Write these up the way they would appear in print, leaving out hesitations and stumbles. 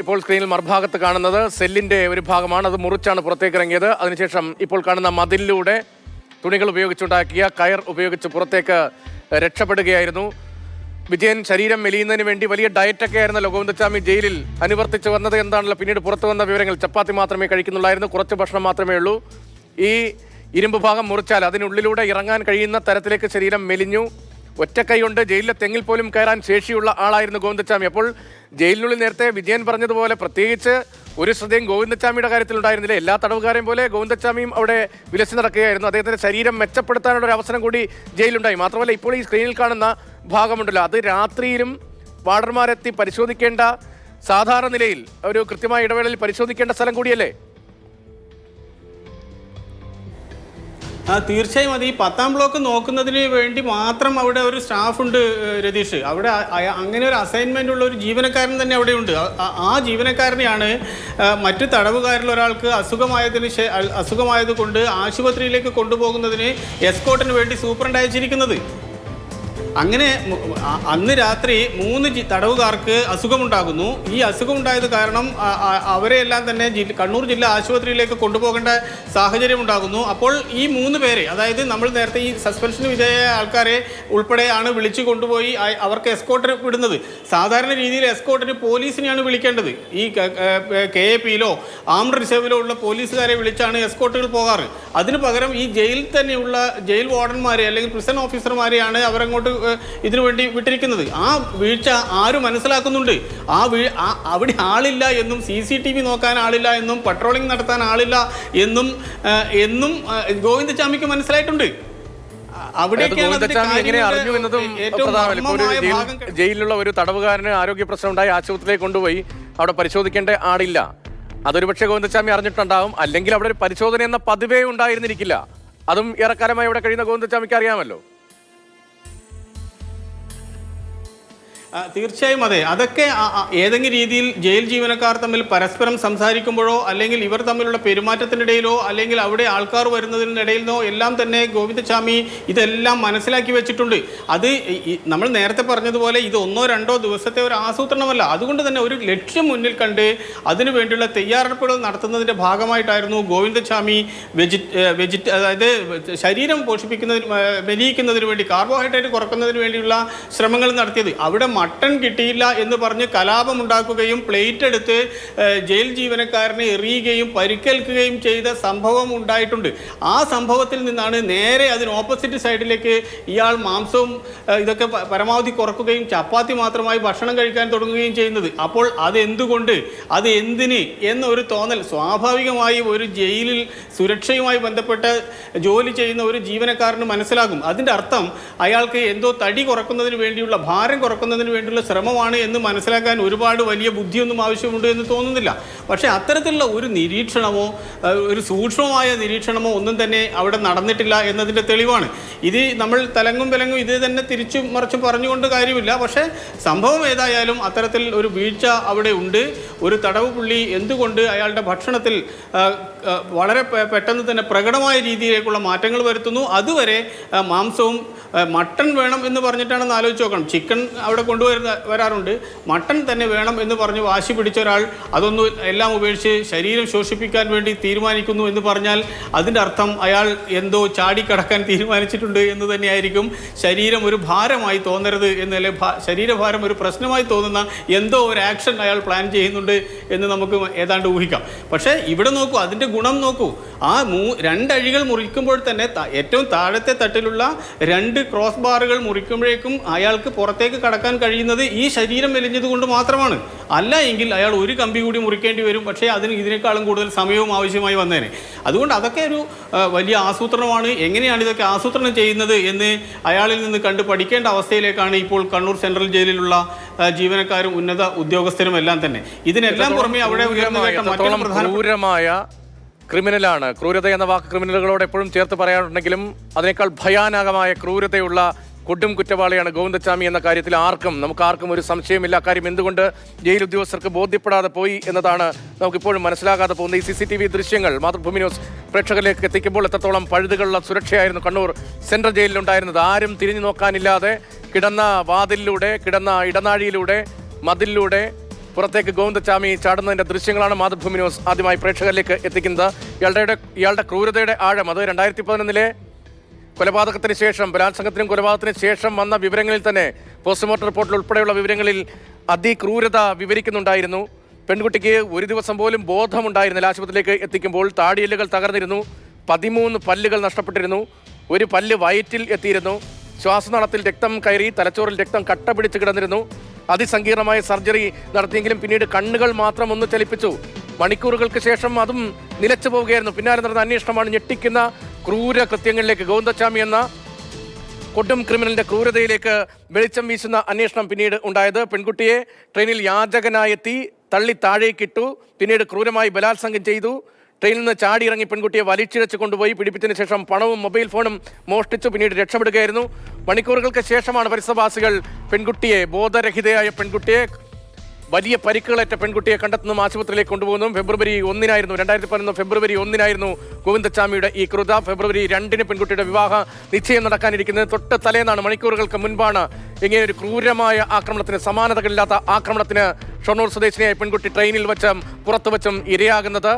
ഇപ്പോൾ സ്ക്രീനിൽ മറുഭാഗത്ത് കാണുന്നത് സെല്ലിന്റെ ഒരു ഭാഗമാണ്. അത് മുറിച്ചാണ് പുറത്തേക്ക് ഇറങ്ങിയത്. അതിനുശേഷം ഇപ്പോൾ കാണുന്ന മതിലിലൂടെ തുണികൾ ഉപയോഗിച്ചുണ്ടാക്കിയ കയർ ഉപയോഗിച്ച് പുറത്തേക്ക് രക്ഷപ്പെടുകയായിരുന്നു. വിജയൻ ശരീരം മെലിയുന്നതിന് വേണ്ടി വലിയ ഡയറ്റൊക്കെ ആയിരുന്നല്ലോ ഗോവിന്ദച്ചാമി ജയിലിൽ അനുവർത്തിച്ച് വന്നത്. എന്താണല്ലോ പിന്നീട് പുറത്തു വന്ന വിവരങ്ങൾ? ചപ്പാത്തി മാത്രമേ കഴിക്കുന്നുള്ളായിരുന്നു, കുറച്ച് ഭക്ഷണം മാത്രമേ ഉള്ളൂ. ഈ ഇരുമ്പ് ഭാഗം മുറിച്ചാൽ അതിനുള്ളിലൂടെ ഇറങ്ങാൻ കഴിയുന്ന തരത്തിലേക്ക് ശരീരം മെലിഞ്ഞു. ഒറ്റക്കൈ കൊണ്ട് ജയിലിലെ തെങ്ങിൽ പോലും കയറാൻ ശേഷിയുള്ള ആളായിരുന്നു ഗോവിന്ദച്ചാമി. അപ്പോൾ ജയിലിനുള്ളിൽ നേരത്തെ വിജയൻ പറഞ്ഞതുപോലെ പ്രത്യേകിച്ച് ഒരു ശ്രദ്ധയും ഗോവിന്ദച്ചാമിയുടെ കാര്യത്തിൽ ഉണ്ടായിരുന്നില്ല. എല്ലാ തടവുകാരെയും പോലെ ഗോവിന്ദച്ചാമിയും അവിടെ വിലസി നടക്കുകയായിരുന്നു. അദ്ദേഹത്തിന്റെ ശരീരം മെച്ചപ്പെടുത്താനുള്ള ഒരു അവസരം കൂടി ജയിലുണ്ടായി. മാത്രമല്ല ഇപ്പോൾ ഈ സ്ക്രീനിൽ കാണുന്ന ഭാഗമുണ്ടല്ലോ, അത് രാത്രിയിലും വാർഡർമാരെത്തി പരിശോധിക്കേണ്ട, സാധാരണ നിലയിൽ ഒരു കൃത്യമായ ഇടവേളയിൽ പരിശോധിക്കേണ്ട സ്ഥലം കൂടിയല്ലേ? തീർച്ചയായും അത് ഈ 10ാം ബ്ലോക്ക് നോക്കുന്നതിന് വേണ്ടി മാത്രം അവിടെ ഒരു സ്റ്റാഫുണ്ട് രതീഷ്. അവിടെ അങ്ങനെ ഒരു അസൈൻമെൻ്റ് ഉള്ള ഒരു ജീവനക്കാരൻ തന്നെ അവിടെ ഉണ്ട്. ആ ജീവനക്കാരനെയാണ് മറ്റു തടവുകാരിൽ ഒരാൾക്ക് അസുഖമായത് കൊണ്ട് ആശുപത്രിയിലേക്ക് കൊണ്ടുപോകുന്നതിന് എസ്കോർട്ടിന് വേണ്ടി സൂപ്രണ്ട് അയച്ചിരിക്കുന്നത്. അങ്ങനെ അന്ന് രാത്രി 3 തടവുകാർക്ക് അസുഖമുണ്ടാകുന്നു. ഈ അസുഖമുണ്ടായത് കാരണം അവരെയെല്ലാം തന്നെ കണ്ണൂർ ജില്ലാ ആശുപത്രിയിലേക്ക് കൊണ്ടുപോകേണ്ട സാഹചര്യം ഉണ്ടാകുന്നു. അപ്പോൾ ഈ 3 പേരെ, അതായത് നമ്മൾ നേരത്തെ ഈ സസ്പെൻഷന് വിധേയമായ ആൾക്കാരെ ഉൾപ്പെടെയാണ് വിളിച്ചു കൊണ്ടുപോയി അവർക്ക് എസ്കോർട്ട് വിടുന്നത്. സാധാരണ രീതിയിൽ എസ്കോർട്ടിന് പോലീസിനെയാണ് വിളിക്കേണ്ടത്. ഈ KAPയിലോ ആംഡ് റിസർവിലോ ഉള്ള പോലീസുകാരെ വിളിച്ചാണ് എസ്കോർട്ടുകൾ പോകാറ്. അതിന് പകരം ഈ ജയിലിൽ തന്നെയുള്ള ജയിൽ വാർഡന്മാരെ അല്ലെങ്കിൽ പ്രിസൺ ഓഫീസർമാരെയാണ് അവരങ്ങോട്ട് ഇതിനു വേണ്ടി വിട്ടിരിക്കുന്നത്. ആ വീഴ്ച ആരും മനസ്സിലാക്കുന്നുണ്ട്. അവിടെ ആളില്ല എന്നും CCTV നോക്കാൻ ആളില്ല എന്നും പട്രോളിംഗ് നടത്താൻ ആളില്ല എന്നും ഗോവിന്ദച്ചാമിക്ക് മനസ്സിലായിട്ടുണ്ട്. ജയിലിലുള്ള ഒരു തടവുകാരന് ആരോഗ്യ പ്രശ്നം ഉണ്ടായി ആശുപത്രിയിലേക്ക് കൊണ്ടുപോയി അവിടെ പരിശോധിക്കേണ്ട ആളില്ല. അതൊരു പക്ഷേ ഗോവിന്ദച്ചാമി അറിഞ്ഞിട്ടുണ്ടാവും. അല്ലെങ്കിൽ അവിടെ ഒരു പരിശോധന എന്ന പതിവേ ഉണ്ടായിരുന്നിരിക്കില്ല. അതും ഏറെക്കാലമായി അവിടെ കഴിയുന്ന ഗോവിന്ദച്ചാമിക്ക് അറിയാമല്ലോ. തീർച്ചയായും അതെ. അതൊക്കെ ഏതെങ്കിലും രീതിയിൽ ജയിൽ ജീവനക്കാർ തമ്മിൽ പരസ്പരം സംസാരിക്കുമ്പോഴോ അല്ലെങ്കിൽ ഇവർ തമ്മിലുള്ള പെരുമാറ്റത്തിനിടയിലോ അല്ലെങ്കിൽ അവിടെ ആൾക്കാർ വരുന്നതിനിടയിലോ എല്ലാം തന്നെ ഗോവിന്ദച്ചാമി ഇതെല്ലാം മനസ്സിലാക്കി വെച്ചിട്ടുണ്ട്. അത് നമ്മൾ നേരത്തെ പറഞ്ഞതുപോലെ ഇത് 1-2 ദിവസത്തെ ഒരു ആസൂത്രണമല്ല. അതുകൊണ്ട് തന്നെ ഒരു ലക്ഷ്യം മുന്നിൽ കണ്ട് അതിനു വേണ്ടിയുള്ള തയ്യാറെടുപ്പുകൾ നടത്തുന്നതിൻ്റെ ഭാഗമായിട്ടായിരുന്നു ഗോവിന്ദച്ചാമി അതായത് ശരീരം മെലിയിക്കുന്നതിന് വേണ്ടി, കാർബോഹൈഡ്രേറ്റ് കുറക്കുന്നതിന് വേണ്ടിയുള്ള ശ്രമങ്ങൾ നടത്തിയത്. അവിടെ മട്ടൺ കിട്ടിയില്ല എന്ന് പറഞ്ഞ് കലാപമുണ്ടാക്കുകയും പ്ലേറ്റ് എടുത്ത് ജയിൽ ജീവനക്കാരനെ എറിയുകയും പരിക്കേൽക്കുകയും ചെയ്ത സംഭവം ഉണ്ടായിട്ടുണ്ട്. ആ സംഭവത്തിൽ നിന്നാണ് നേരെ അതിന് ഓപ്പോസിറ്റ് സൈഡിലേക്ക് ഇയാൾ മാംസവും ഇതൊക്കെ പരമാവധി കുറക്കുകയും ചപ്പാത്തി മാത്രമായി ഭക്ഷണം കഴിക്കാൻ തുടങ്ങുകയും ചെയ്യുന്നത്. അപ്പോൾ അതെന്തുകൊണ്ട്, അത് എന്തിന് എന്നൊരു തോന്നൽ സ്വാഭാവികമായി ഒരു ജയിലിൽ സുരക്ഷയുമായി ബന്ധപ്പെട്ട് ജോലി ചെയ്യുന്ന ഒരു ജീവനക്കാരന് മനസ്സിലാകും. അതിൻ്റെ അർത്ഥം അയാൾക്ക് എന്തോ തടി കുറക്കുന്നതിന് വേണ്ടിയുള്ള, ഭാരം കുറക്കുന്നതിന് വേണ്ടിയുള്ള ശ്രമമാണ് എന്ന് മനസ്സിലാക്കാൻ ഒരുപാട് വലിയ ബുദ്ധിയൊന്നും ആവശ്യമുണ്ട് എന്ന് തോന്നുന്നില്ല. പക്ഷേ അത്തരത്തിലുള്ള ഒരു നിരീക്ഷണമോ ഒരു സൂക്ഷ്മമായ നിരീക്ഷണമോ ഒന്നും തന്നെ അവിടെ നടന്നിട്ടില്ല എന്നതിൻ്റെ തെളിവാണ്. ഇത് നമ്മൾ തലങ്ങും വിലങ്ങും ഇത് തന്നെ തിരിച്ചും മറിച്ചും പറഞ്ഞുകൊണ്ട് കാര്യമില്ല. പക്ഷേ സംഭവം ഏതായാലും അത്തരത്തിൽ ഒരു വീഴ്ച അവിടെ ഉണ്ട്. ഒരു തടവ് പുള്ളി എന്തുകൊണ്ട് അയാളുടെ ഭക്ഷണത്തിൽ വളരെ പെട്ടെന്ന് തന്നെ പ്രകടമായ രീതിയിലേക്കുള്ള മാറ്റങ്ങൾ വരുത്തുന്നു. അതുവരെ മാംസവും മട്ടൺ വേണം എന്ന് പറഞ്ഞിട്ടാണെന്ന് ആലോചിച്ച് നോക്കണം. ചിക്കൻ അവിടെ വരാറുണ്ട്, മട്ടൺ തന്നെ വേണം എന്ന് പറഞ്ഞ് വാശി പിടിച്ച ഒരാൾ അതൊന്നും എല്ലാം ഉപേക്ഷിച്ച് ശരീരം ശോഷിപ്പിക്കാൻ വേണ്ടി തീരുമാനിക്കുന്നു എന്ന് പറഞ്ഞാൽ അതിൻ്റെ അർത്ഥം അയാൾ എന്തോ ചാടിക്കടക്കാൻ തീരുമാനിച്ചിട്ടുണ്ട് എന്ന് തന്നെയായിരിക്കും. ശരീരം ഒരു ഭാരമായി തോന്നരുത് എന്നല്ലേ, ശരീരഭാരം ഒരു പ്രശ്നമായി തോന്നുന്ന എന്തോ ഒരു ആക്ഷൻ അയാൾ പ്ലാൻ ചെയ്യുന്നുണ്ട് എന്ന് നമുക്ക് ഏതാണ്ട് ഊഹിക്കാം. പക്ഷേ ഇവിടെ നോക്കൂ, അതിൻ്റെ ഗുണം നോക്കൂ. ആ 2 അഴികൾ മുറിക്കുമ്പോൾ തന്നെ ഏറ്റവും താഴത്തെ തട്ടിലുള്ള 2 ക്രോസ് ബാറുകൾ മുറിക്കുമ്പോഴേക്കും അയാൾക്ക് പുറത്തേക്ക് കടക്കാൻ കഴിയുന്നത് ഈ ശരീരം മെലിഞ്ഞത് കൊണ്ട് മാത്രമാണ്. അല്ല എങ്കിൽ അയാൾ ഒരു കമ്പി കൂടി മുറിക്കേണ്ടി വരും. പക്ഷേ അതിന് ഇതിനേക്കാളും കൂടുതൽ സമയവും ആവശ്യമായി വന്നേനെ. അതുകൊണ്ട് അതൊക്കെ ഒരു വലിയ ആസൂത്രണമാണ്. എങ്ങനെയാണ് ഇതൊക്കെ ആസൂത്രണം ചെയ്യുന്നത് എന്ന് അയാളിൽ നിന്ന് കണ്ട് പഠിക്കേണ്ട അവസ്ഥയിലേക്കാണ് ഇപ്പോൾ കണ്ണൂർ സെൻട്രൽ ജയിലിലുള്ള ജീവനക്കാരും ഉന്നത ഉദ്യോഗസ്ഥരും എല്ലാം തന്നെ. ഇതിനെല്ലാം പുറമെ അവിടെ ക്രൂരമായ ക്രിമിനലാണ്. ക്രൂരത എന്ന വാക്ക് ക്രിമിനലുകളോട് എപ്പോഴും ചേർത്ത് പറയാറുണ്ടെങ്കിലും അതിനേക്കാൾ ഭയാനകമായ ക്രൂരതയുള്ള കൊടും കുറ്റവാളിയാണ് ഗോവിന്ദച്ചാമി എന്ന കാര്യത്തിൽ നമുക്കാർക്കും ഒരു സംശയമില്ല. കാര്യം എന്തുകൊണ്ട് ജയിൽ ഉദ്യോഗസ്ഥർക്ക് ബോധ്യപ്പെടാതെ പോയി എന്നതാണ് നമുക്കിപ്പോഴും മനസ്സിലാകാതെ പോകുന്നത്. ഈ CCTV ദൃശ്യങ്ങൾ മാതൃഭൂമി ന്യൂസ് പ്രേക്ഷകരിലേക്ക് എത്തിക്കുമ്പോൾ എത്രത്തോളം പഴുതുകളുള്ള സുരക്ഷയായിരുന്നു കണ്ണൂർ സെൻട്രൽ ജയിലിലുണ്ടായിരുന്നത്. ആരും തിരിഞ്ഞു നോക്കാനില്ലാതെ കിടന്ന വാതിലിലൂടെ, കിടന്ന ഇടനാഴിയിലൂടെ, മതിലിലൂടെ പുറത്തേക്ക് ഗോവിന്ദച്ചാമി ചാടുന്നതിന്റെ ദൃശ്യങ്ങളാണ് മാതൃഭൂമി ന്യൂസ് ആദ്യമായി പ്രേക്ഷകരിലേക്ക് എത്തിക്കുന്നത്. ഇയാളുടെ ക്രൂരതയുടെ ആഴം അത് 2011 കൊലപാതകത്തിന് ശേഷം, ബലാത്സംഗത്തിനും കൊലപാതകത്തിന് ശേഷം വന്ന വിവരങ്ങളിൽ തന്നെ, പോസ്റ്റ്മോർട്ടം റിപ്പോർട്ടിൽ ഉൾപ്പെടെയുള്ള വിവരങ്ങളിൽ അതിക്രൂരത വിവരിക്കുന്നുണ്ടായിരുന്നു. പെൺകുട്ടിക്ക് ഒരു ദിവസം പോലും ബോധമുണ്ടായിരുന്നില്ല. ആശുപത്രിയിലേക്ക് എത്തിക്കുമ്പോൾ താടിയെല്ലുകൾ തകർന്നിരുന്നു, 13 പല്ലുകൾ നഷ്ടപ്പെട്ടിരുന്നു, ഒരു പല്ല് വയറ്റിൽ എത്തിയിരുന്നു, ശ്വാസനാളത്തിൽ രക്തം കയറി, തലച്ചോറിൽ രക്തം കട്ട പിടിച്ച് കിടന്നിരുന്നു. അതിസങ്കീർണമായ സർജറി നടത്തിയെങ്കിലും പിന്നീട് കണ്ണുകൾ മാത്രം ഒന്ന് ചലിപ്പിച്ചു. മണിക്കൂറുകൾക്ക് ശേഷം അതും നിലച്ചു പോവുകയായിരുന്നു. പിന്നാലെ നടന്ന അന്വേഷണമാണ് ഞെട്ടിക്കുന്ന ക്രൂര കൃത്യങ്ങളിലേക്ക്, ഗോവിന്ദച്ചാമി എന്ന കൊടും ക്രിമിനലിന്റെ ക്രൂരതയിലേക്ക് വെളിച്ചം വീശുന്ന അന്വേഷണം പിന്നീട് ഉണ്ടായത്. പെൺകുട്ടിയെ ട്രെയിനിൽ യാചകനായെത്തി തള്ളി താഴേക്കിട്ടു, പിന്നീട് ക്രൂരമായി ബലാത്സംഗം ചെയ്തു. ട്രെയിനിൽ നിന്ന് ചാടിയിറങ്ങി പെൺകുട്ടിയെ വലിച്ചിഴച്ച് കൊണ്ടുപോയി പിടിപ്പിച്ചതിന് ശേഷം പണവും മൊബൈൽ ഫോണും മോഷ്ടിച്ചു പിന്നീട് രക്ഷപ്പെടുകയായിരുന്നു. മണിക്കൂറുകൾക്ക് ശേഷമാണ് പരിസരവാസികൾ ബോധരഹിതയായ പെൺകുട്ടിയെ, വലിയ പരിക്കുകളേറ്റ പെൺകുട്ടിയെ കണ്ടെത്തുന്നതും ആശുപത്രിയിലേക്ക് കൊണ്ടുപോകുന്നതും. ഫെബ്രുവരി 1 ഗോവിന്ദച്ചാമിയുടെ ഈ ക്രൂരത. ഫെബ്രുവരി 2 പെൺകുട്ടിയുടെ വിവാഹ നിശ്ചയം നടക്കാനിരിക്കുന്നത്. തൊട്ട് തലേന്നാണ്, മണിക്കൂറുകൾക്ക് മുൻപാണ് ഇങ്ങനെ ഒരു ക്രൂരമായ ആക്രമണത്തിന്, സമാനതകളില്ലാത്ത ആക്രമണത്തിന് ഷൊർണൂർ സ്വദേശിനിയായ പെൺകുട്ടി ട്രെയിനിൽ വെച്ചും പുറത്തു വെച്ചും ഇരയാകുന്നത്.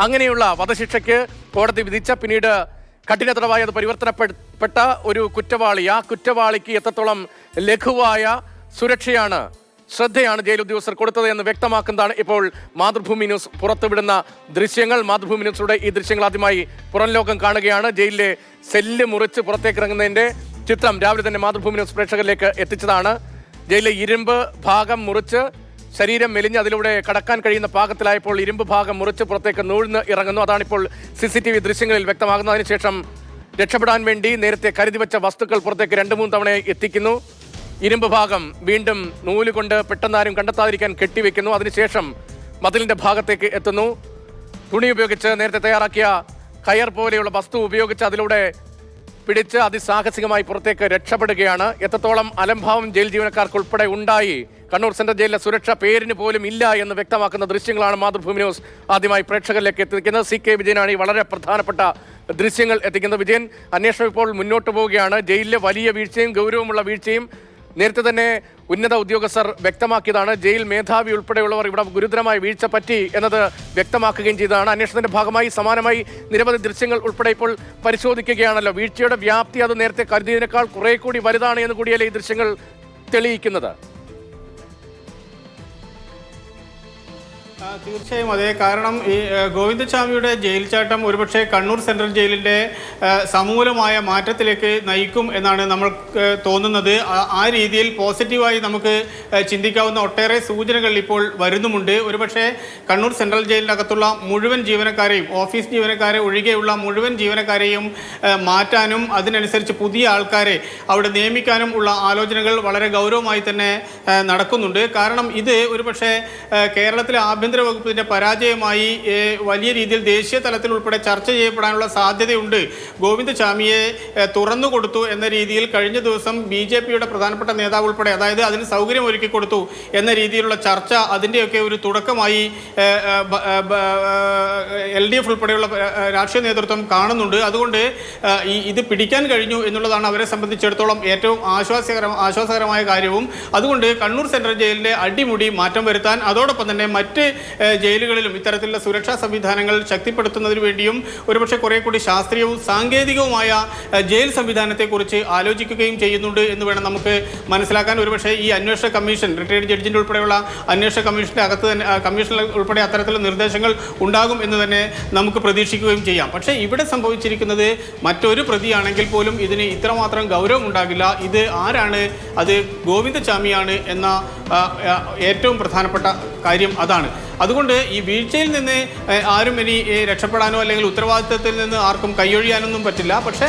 അങ്ങനെയുള്ള വധശിക്ഷയ്ക്ക് കോടതി വിധിച്ച, പിന്നീട് കഠിന തടവായി അത് പരിവർത്തനപ്പെട്ട ഒരു കുറ്റവാളി, ആ കുറ്റവാളിക്ക് എത്രത്തോളം ലഘുവായ സുരക്ഷയാണ്, ശ്രദ്ധയാണ് ജയിൽ ഉദ്യോഗസ്ഥർ കൊടുത്തത് എന്ന് വ്യക്തമാക്കുന്നതാണ് ഇപ്പോൾ മാതൃഭൂമി ന്യൂസ് പുറത്തുവിടുന്ന ദൃശ്യങ്ങൾ. മാതൃഭൂമി ന്യൂസിലൂടെ ഈ ദൃശ്യങ്ങൾ ആദ്യമായി പുറം ലോകം കാണുകയാണ്. ജയിലിലെ സെല്ല് മുറിച്ച് പുറത്തേക്ക് ഇറങ്ങുന്നതിന്റെ ചിത്രം രാവിലെ തന്നെ മാതൃഭൂമി ന്യൂസ് പ്രേക്ഷകരിലേക്ക് എത്തിച്ചതാണ്. ജയിലിലെ ഇരുമ്പ് ഭാഗം മുറിച്ച്, ശരീരം മെലിഞ്ഞ് അതിലൂടെ കടക്കാൻ കഴിയുന്ന പാകത്തിലായപ്പോൾ ഇരുമ്പ് ഭാഗം മുറിച്ച് പുറത്തേക്ക് നൂഴ്ന്ന് ഇറങ്ങുന്നു. അതാണിപ്പോൾ CCTV ദൃശ്യങ്ങളിൽ വ്യക്തമാകുന്നത്. അതിനുശേഷം രക്ഷപ്പെടാൻ വേണ്ടി നേരത്തെ കരുതി വെച്ച വസ്തുക്കൾ പുറത്തേക്ക് 2-3 തവണ എത്തിക്കുന്നു. ഇരുമ്പ് ഭാഗം വീണ്ടും നൂലുകൊണ്ട് പെട്ടെന്നാരും കണ്ടെത്താതിരിക്കാൻ കെട്ടിവെക്കുന്നു. അതിനുശേഷം മതിലിന്റെ ഭാഗത്തേക്ക് എത്തുന്നു. തുണി ഉപയോഗിച്ച് നേരത്തെ തയ്യാറാക്കിയ കയർ പോലെയുള്ള വസ്തു ഉപയോഗിച്ച് അതിലൂടെ പിടിച്ച് അതിസാഹസികമായി പുറത്തേക്ക് രക്ഷപ്പെടുകയാണ്. എത്രത്തോളം അലംഭാവം ജയിൽ ജീവനക്കാർക്ക് ഉൾപ്പെടെ ഉണ്ടായി, കണ്ണൂർ സെൻട്രൽ ജയിലിലെ സുരക്ഷ പേരിന് പോലും ഇല്ല എന്ന് വ്യക്തമാക്കുന്ന ദൃശ്യങ്ങളാണ് മാതൃഭൂമി ന്യൂസ് ആദ്യമായി പ്രേക്ഷകരിലേക്ക് എത്തിക്കുന്നത്. CK വിജയനാണ് ഈ വളരെ പ്രധാനപ്പെട്ട ദൃശ്യങ്ങൾ എത്തിക്കുന്നത്. വിജയൻ, അന്വേഷണം ഇപ്പോൾ മുന്നോട്ട് പോവുകയാണ്. ജയിലിലെ വലിയ വീഴ്ചയും ഗൗരവമുള്ള വീഴ്ചയും നേരത്തെ തന്നെ ഉന്നത ഉദ്യോഗസ്ഥർ വ്യക്തമാക്കിയതാണ്. ജയിൽ മേധാവി ഉൾപ്പെടെയുള്ളവർ ഇവിടെ ഗുരുതരമായ വീഴ്ച പറ്റി എന്നത് വ്യക്തമാക്കുകയും ചെയ്തതാണ്. അന്വേഷണത്തിന്റെ ഭാഗമായി സമാനമായി നിരവധി ദൃശ്യങ്ങൾ ഉൾപ്പെടെ ഇപ്പോൾ പരിശോധിക്കുകയാണല്ലോ. വീഴ്ചയുടെ വ്യാപ്തി അത് നേരത്തെ കരുതിയതിനേക്കാൾ കുറെ കൂടി വലുതാണ് എന്ന് കൂടിയല്ലേ ഈ ദൃശ്യങ്ങൾ തെളിയിക്കുന്നത്? തീർച്ചയായും അതെ. കാരണം ഈ ഗോവിന്ദച്ചാമിയുടെ ജയിൽ ചാട്ടം ഒരുപക്ഷെ കണ്ണൂർ സെൻട്രൽ ജയിലിൻ്റെ സമൂലമായ മാറ്റത്തിലേക്ക് നയിക്കും എന്നാണ് നമ്മൾക്ക് തോന്നുന്നത്. ആ രീതിയിൽ പോസിറ്റീവായി നമുക്ക് ചിന്തിക്കാവുന്ന ഒട്ടേറെ സൂചനകൾ ഇപ്പോൾ വരുന്നുമുണ്ട്. ഒരുപക്ഷെ കണ്ണൂർ സെൻട്രൽ ജയിലിനകത്തുള്ള മുഴുവൻ ജീവനക്കാരെയും, ഓഫീസ് ജീവനക്കാരെ ഒഴികെയുള്ള മുഴുവൻ ജീവനക്കാരെയും മാറ്റാനും അതിനനുസരിച്ച് പുതിയ ആൾക്കാരെ അവിടെ നിയമിക്കാനും ഉള്ള ആലോചനകൾ വളരെ ഗൗരവമായി തന്നെ നടക്കുന്നുണ്ട്. കാരണം ഇത് ഒരുപക്ഷെ കേരളത്തിലെ ആഭ്യന്തര വകുപ്പിന്റെ പരാജയമായി വലിയ രീതിയിൽ ദേശീയ തലത്തിൽ ഉൾപ്പെടെ ചർച്ച ചെയ്യപ്പെടാനുള്ള സാധ്യതയുണ്ട്. ഗോവിന്ദച്ചാമിയെ തുറന്നു കൊടുത്തു എന്ന രീതിയിൽ കഴിഞ്ഞ ദിവസം BJPയുടെ പ്രധാനപ്പെട്ട നേതാവ് ഉൾപ്പെടെ, അതായത് അതിന് സൗകര്യം ഒരുക്കി കൊടുത്തു എന്ന രീതിയിലുള്ള ചർച്ച, അതിൻ്റെയൊക്കെ ഒരു തുടക്കമായി LDF ഉൾപ്പെടെയുള്ള രാഷ്ട്രീയ നേതൃത്വം കാണുന്നുണ്ട്. അതുകൊണ്ട് ഇത് പിടിക്കാൻ കഴിഞ്ഞു എന്നുള്ളതാണ് അവരെ സംബന്ധിച്ചിടത്തോളം ഏറ്റവും ആശ്വാസകരമായ കാര്യവും. അതുകൊണ്ട് കണ്ണൂർ സെൻട്രൽ ജയിലിലെ അടിമുടി മാറ്റം വരുത്താൻ, അതോടൊപ്പം തന്നെ മറ്റ് ജയിലുകളിലും ഇത്തരത്തിലുള്ള സുരക്ഷാ സംവിധാനങ്ങൾ ശക്തിപ്പെടുത്തുന്നതിന് വേണ്ടിയും ഒരുപക്ഷെ കുറെ കൂടി ശാസ്ത്രീയവും സാങ്കേതികവുമായ ജയിൽ സംവിധാനത്തെക്കുറിച്ച് ആലോചിക്കുകയും ചെയ്യുന്നുണ്ട് എന്ന് വേണം നമുക്ക് മനസ്സിലാക്കാൻ. ഒരുപക്ഷെ ഈ അന്വേഷണ കമ്മീഷൻ, റിട്ടയർഡ് ജഡ്ജിൻ്റെ ഉൾപ്പെടെയുള്ള അന്വേഷണ കമ്മീഷൻ്റെ അകത്ത് തന്നെ, കമ്മീഷനിൽ ഉൾപ്പെടെ അത്തരത്തിലുള്ള നിർദ്ദേശങ്ങൾ ഉണ്ടാകും എന്ന് തന്നെ നമുക്ക് പ്രതീക്ഷിക്കുകയും ചെയ്യാം. പക്ഷേ ഇവിടെ സംഭവിച്ചിരിക്കുന്നത് മറ്റൊരു പ്രതിയാണെങ്കിൽ പോലും ഇതിന് ഇത്രമാത്രം ഗൗരവം ഉണ്ടാകില്ല. ഇത് ആരാണ്? അത് ഗോവിന്ദച്ചാമിയാണ് എന്ന ഏറ്റവും പ്രധാനപ്പെട്ട കാര്യം അതാണ്. അതുകൊണ്ട് ഈ വീഴ്ചയിൽ നിന്ന് ആരും ഇനി രക്ഷപ്പെടാനോ അല്ലെങ്കിൽ ഉത്തരവാദിത്തത്തിൽ നിന്ന് ആർക്കും കൈയൊഴിയാനൊന്നും പറ്റില്ല. പക്ഷേ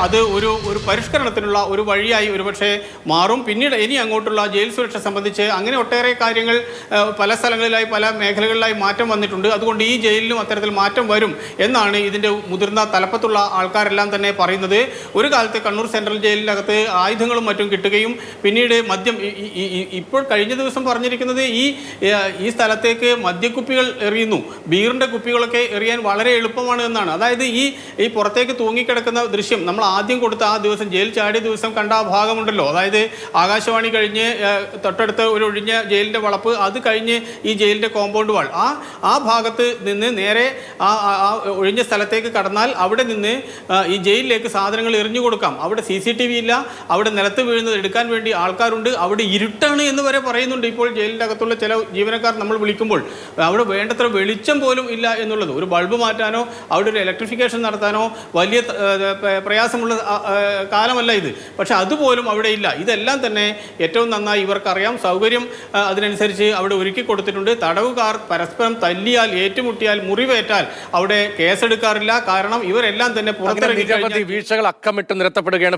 അത് ഒരു പരിഷ്കരണത്തിനുള്ള ഒരു വഴിയായി ഒരുപക്ഷെ മാറും. പിന്നീട് ഇനി അങ്ങോട്ടുള്ള ജയിൽ സുരക്ഷ സംബന്ധിച്ച് അങ്ങനെ ഒട്ടേറെ കാര്യങ്ങൾ പല സ്ഥലങ്ങളിലായി, പല മേഖലകളിലായി മാറ്റം വന്നിട്ടുണ്ട്. അതുകൊണ്ട് ഈ ജയിലിലും അത്തരത്തിൽ മാറ്റം വരും എന്നാണ് ഇതിൻ്റെ മുതിർന്ന തലപ്പത്തുള്ള ആൾക്കാരെല്ലാം തന്നെ പറയുന്നത്. ഒരു കാലത്ത് കണ്ണൂർ സെൻട്രൽ ജയിലിനകത്ത് ആയുധങ്ങളും മറ്റും കിട്ടുകയും പിന്നീട് മദ്യം, ഇപ്പോൾ കഴിഞ്ഞ ദിവസം പറഞ്ഞിരിക്കുന്നത് ഈ സ്ഥലത്തേക്ക് മദ്യക്കുപ്പികൾ എറിയുന്നു, ബീറിന്റെ കുപ്പികളൊക്കെ എറിയാൻ വളരെ എളുപ്പമാണ് എന്നാണ്. അതായത് ഈ പുറത്തേക്ക് തൂങ്ങിക്കിടക്കുന്ന ദൃശ്യം നമ്മൾ ആദ്യം കൊടുത്ത ആ ദിവസം, ജയിൽ ചാടിയ ദിവസം കണ്ട ആ ഭാഗമുണ്ടല്ലോ, അതായത് ആകാശവാണി കഴിഞ്ഞ് തൊട്ടടുത്ത് ഒരു ഒഴിഞ്ഞ ജയിലിന്റെ വളപ്പ്, അത് കഴിഞ്ഞ് ഈ ജയിലിന്റെ കോമ്പൗണ്ട് വാൾ, ആ ഭാഗത്ത് നിന്ന് നേരെ ആ ഒഴിഞ്ഞ സ്ഥലത്തേക്ക് കടന്നാൽ അവിടെ നിന്ന് ഈ ജയിലിലേക്ക് സാധനങ്ങൾ എറിഞ്ഞു കൊടുക്കാം. അവിടെ CCTV ഇല്ല, അവിടെ നിലത്ത് വീഴുന്നത് എടുക്കാൻ വേണ്ടി ആൾക്കാരുണ്ട്, അവിടെ ഇരുട്ടാണ് എന്ന് വരെ പറയുന്നുണ്ട്. ഇപ്പോൾ ജയിലിൻ്റെ അകത്തുള്ള ചില ജീവനക്കാർ നമ്മൾ വിളിക്കുമ്പോൾ അവിടെ വേണ്ടത്ര വെളിച്ചം പോലും ഇല്ല എന്നുള്ളത്. ഒരു ബൾബ് മാറ്റാനോ അവിടെ ഒരു ഇലക്ട്രിഫിക്കേഷൻ നടത്താനോ വലിയ പ്രയാസമുള്ള കാലമല്ല ഇത്. പക്ഷെ അതുപോലും അവിടെ ഇല്ല. ഇതെല്ലാം തന്നെ ഏറ്റവും നന്നായി ഇവർക്കറിയാം. സൗകര്യം അതിനനുസരിച്ച് അവിടെ ഒരുക്കി കൊടുത്തിട്ടുണ്ട്. തടവുകാർ പരസ്പരം തല്ലിയാൽ, ഏറ്റുമുട്ടിയാൽ, മുറിവേറ്റാൽ അവിടെ കേസെടുക്കാറില്ല. കാരണം ഇവരെല്ലാം തന്നെ പുറത്തിറങ്ങി വീഴ്ചകൾ അക്കമിട്ട് നിരത്തപ്പെടുകയാണ്.